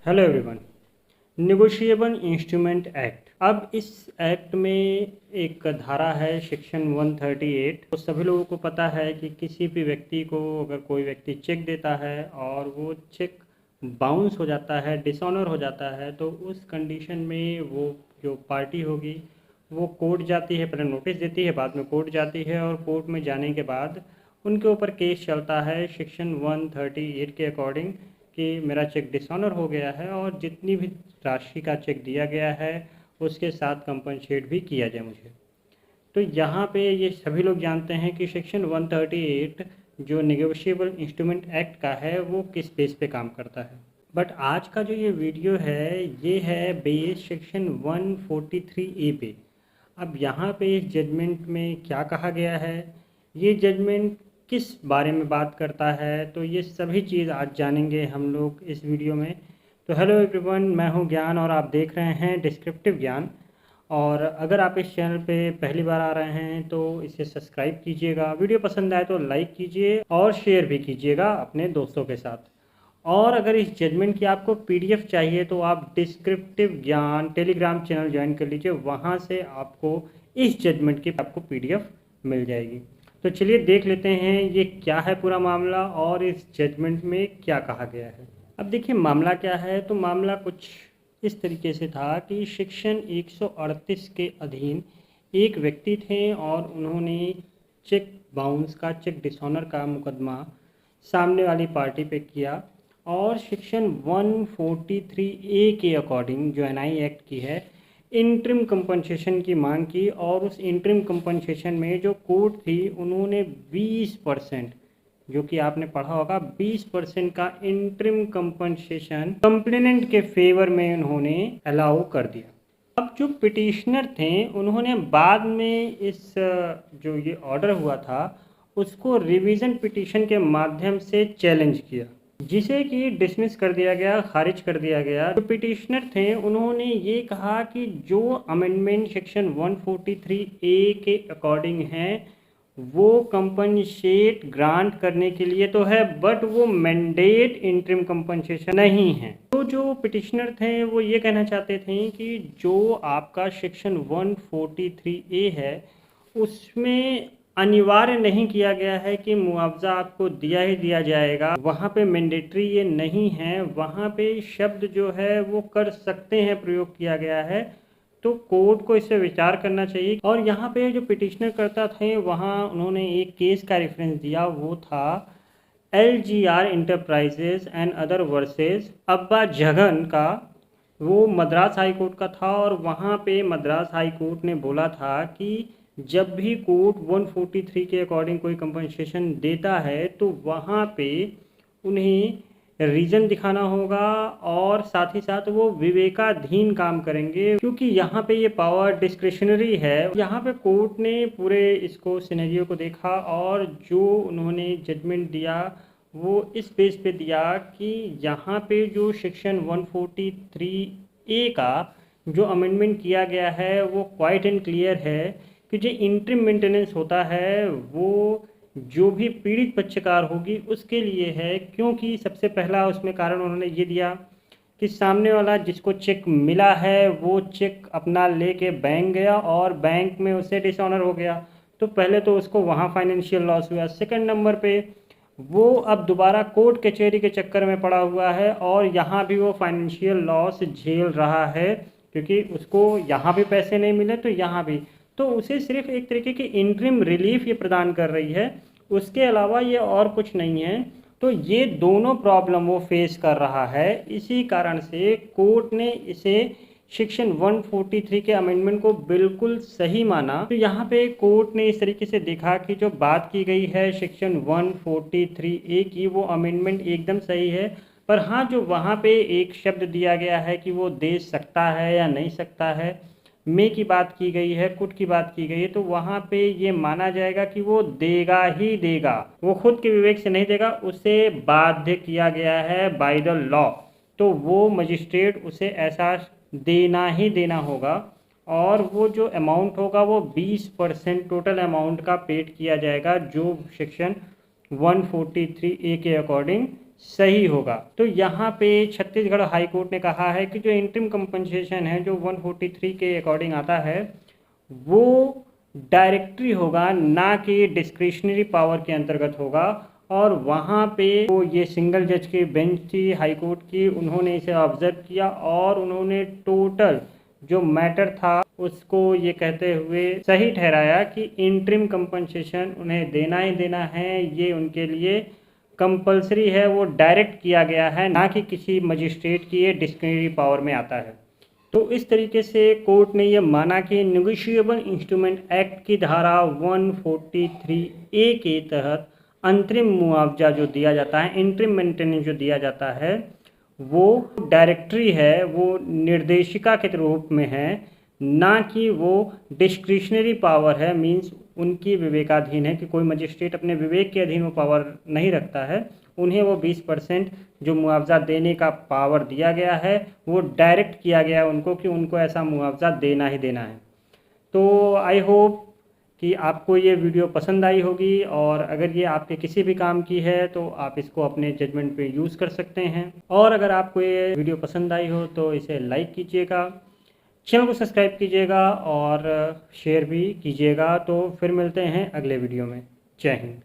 Hello everyone. Negotiable instrument act. अब इस act में एक धारा है सेक्शन 138। तो सभी लोगों को पता है कि किसी भी व्यक्ति को अगर कोई व्यक्ति चेक देता है और वो चेक बाउंस हो जाता है, डिसऑनर हो जाता है, तो उस कंडीशन में वो जो पार्टी होगी वो कोर्ट जाती है। पहले नोटिस देती है, बाद में कोर्ट जाती है और कोर्ट में जाने के बाद उनके ऊपर केस चलता है सेक्शन 138 के अकॉर्डिंग कि मेरा चेक डिसऑनर हो गया है और जितनी भी राशि का चेक दिया गया है उसके साथ कंपनसेट भी किया जाए मुझे। तो यहाँ पे ये सभी लोग जानते हैं कि सेक्शन 138 जो नेगोशिएबल इंस्ट्रूमेंट एक्ट का है वो किस बेस पे काम करता है। बट आज का जो ये वीडियो है ये है बेस सेक्शन 143A पे। अब यहाँ पे इस जजमेंट में क्या कहा गया है, ये जजमेंट किस बारे में बात करता है, तो ये सभी चीज़ आज जानेंगे हम लोग इस वीडियो में। तो हेलो एवरीवन, मैं हूँ ज्ञान और आप देख रहे हैं डिस्क्रिप्टिव ज्ञान। और अगर आप इस चैनल पे पहली बार आ रहे हैं तो इसे सब्सक्राइब कीजिएगा, वीडियो पसंद आए तो लाइक कीजिए और शेयर भी कीजिएगा अपने दोस्तों के साथ। और अगर इस जजमेंट की आपको पीडीएफ चाहिए तो आप डिस्क्रिप्टिव ज्ञान टेलीग्राम चैनल ज्वाइन कर लीजिए, वहाँ से आपको इस जजमेंट की आपको पीडीएफ मिल जाएगी। तो चलिए देख लेते हैं ये क्या है पूरा मामला और इस जजमेंट में क्या कहा गया है। अब देखिए मामला क्या है। तो मामला कुछ इस तरीके से था कि सेक्शन 138 के अधीन एक व्यक्ति थे और उन्होंने चेक बाउंस का, चेक डिसऑनर का मुकदमा सामने वाली पार्टी पे किया और सेक्शन 143A के अकॉर्डिंग जो एनआई एक्ट की है इंटरिम कंपनसेशन की मांग की। और उस इंटरिम कंपनसेशन में जो कोर्ट थी उन्होंने 20%, जो कि आपने पढ़ा होगा, 20% का इंटरिम कंपनसेशन कंप्लेनेंट के फेवर में उन्होंने अलाउ कर दिया। अब जो पिटिशनर थे उन्होंने बाद में इस जो ये ऑर्डर हुआ था उसको रिवीजन पिटीशन के माध्यम से चैलेंज किया, जिसे कि डिसमिस कर दिया गया, खारिज कर दिया गया। जो पिटिशनर थे उन्होंने ये कहा कि जो अमेंडमेंट सेक्शन 143A के अकॉर्डिंग है वो कंपनसेट ग्रांट करने के लिए तो है, बट वो मैंडेट इंटरिम कंपनसेशन नहीं है। तो जो पिटिशनर थे वो ये कहना चाहते थे कि जो आपका सेक्शन 143A है उसमें अनिवार्य नहीं किया गया है कि मुआवजा आपको दिया ही दिया जाएगा, वहाँ पे मैंडेटरी ये नहीं है, वहाँ पे शब्द जो है वो कर सकते हैं प्रयोग किया गया है। तो कोर्ट को इसे विचार करना चाहिए। और यहाँ पे जो पिटिशनर करता थे वहाँ उन्होंने एक केस का रेफरेंस दिया, वो था LGR enterprises and other versus अब्बा जगन का। वो मद्रास हाई कोर्ट का था और वहाँ पे मद्रास हाई कोर्ट ने बोला था कि जब भी कोर्ट 143 के अकॉर्डिंग कोई कंपनसेशन देता है तो वहाँ पे उन्हें रीज़न दिखाना होगा और साथ ही साथ वो विवेकाधीन काम करेंगे, क्योंकि यहाँ पे ये पावर डिस्क्रिशनरी है। यहाँ पे कोर्ट ने पूरे इसको सिनेरियो को देखा और जो उन्होंने जजमेंट दिया वो इस बेस पे दिया कि यहाँ पे जो सेक्शन 143A का जो अमेंडमेंट किया गया है वो क्वाइट एंड क्लियर है कि जो इंटरिम मेंटेनेंस होता है वो जो भी पीड़ित पक्षकार होगी उसके लिए है। क्योंकि सबसे पहला उसमें कारण उन्होंने ये दिया कि सामने वाला जिसको चेक मिला है वो चेक अपना लेके बैंक गया और बैंक में उसे डिसऑनर हो गया, तो पहले तो उसको वहाँ फाइनेंशियल लॉस हुआ। सेकंड नंबर पे वो अब दोबारा कोर्ट कचहरी के चक्कर में पड़ा हुआ है और यहाँ भी वो फाइनेंशियल लॉस झेल रहा है, क्योंकि उसको यहाँ भी पैसे नहीं मिले तो यहाँ भी। तो उसे सिर्फ एक तरीके की इंटरिम रिलीफ ये प्रदान कर रही है, उसके अलावा ये और कुछ नहीं है। तो ये दोनों प्रॉब्लम वो फेस कर रहा है, इसी कारण से कोर्ट ने इसे सेक्शन 143 के अमेंडमेंट को बिल्कुल सही माना। तो यहाँ पे कोर्ट ने इस तरीके से देखा कि जो बात की गई है सेक्शन 143A की वो अमेंडमेंट एकदम सही है, पर हाँ जो वहाँ पे एक शब्द दिया गया है कि वो दे सकता है या नहीं सकता है, मे की बात की गई है, कुट की बात की गई है, तो वहाँ पे ये माना जाएगा कि वो देगा ही देगा, वो खुद के विवेक से नहीं देगा, उसे बाध्य किया गया है बाय द लॉ। तो वो मजिस्ट्रेट उसे ऐसा देना ही देना होगा और वो जो अमाउंट होगा वो 20% टोटल अमाउंट का पेड किया जाएगा जो सेक्शन 143A के अकॉर्डिंग सही होगा। तो यहाँ पे छत्तीसगढ़ हाई कोर्ट ने कहा है कि जो इंटरिम कंपनसेशन है जो 143 के अकॉर्डिंग आता है वो डायरेक्टरी होगा, ना कि डिस्क्रिशनरी पावर के अंतर्गत होगा। और वहाँ पे वो ये सिंगल जज की बेंच थी हाई कोर्ट की, उन्होंने इसे ऑब्जर्व किया और उन्होंने टोटल जो मैटर था उसको ये कहते हुए सही ठहराया कि इंटरिम कंपनसेशन उन्हें देना ही देना है, ये उनके लिए कंपलसरी है, वो डायरेक्ट किया गया है, ना कि किसी मजिस्ट्रेट की ये डिस्क्रिशनरी पावर में आता है। तो इस तरीके से कोर्ट ने यह माना कि नेगोशिएबल इंस्ट्रूमेंट एक्ट की धारा 143A के तहत अंतरिम मुआवजा जो दिया जाता है, इंटरिम मेंटेनेंस जो दिया जाता है, वो डायरेक्टरी है, वो निर्देशिका के रूप में है, ना कि वो डिस्क्रिशनरी पावर है। मींस उनकी विवेकाधीन है कि कोई मजिस्ट्रेट अपने विवेक के अधीन वो पावर नहीं रखता है। उन्हें वो 20% जो मुआवजा देने का पावर दिया गया है वो डायरेक्ट किया गया है उनको कि उनको ऐसा मुआवजा देना ही देना है। तो आई होप कि आपको ये वीडियो पसंद आई होगी, और अगर ये आपके किसी भी काम की है तो आप इसको अपने जजमेंट पे यूज़ कर सकते हैं। और अगर आपको ये वीडियो पसंद आई हो तो इसे लाइक कीजिएगा, चैनल को सब्सक्राइब कीजिएगा और शेयर भी कीजिएगा। तो फिर मिलते हैं अगले वीडियो में। जय हिंद।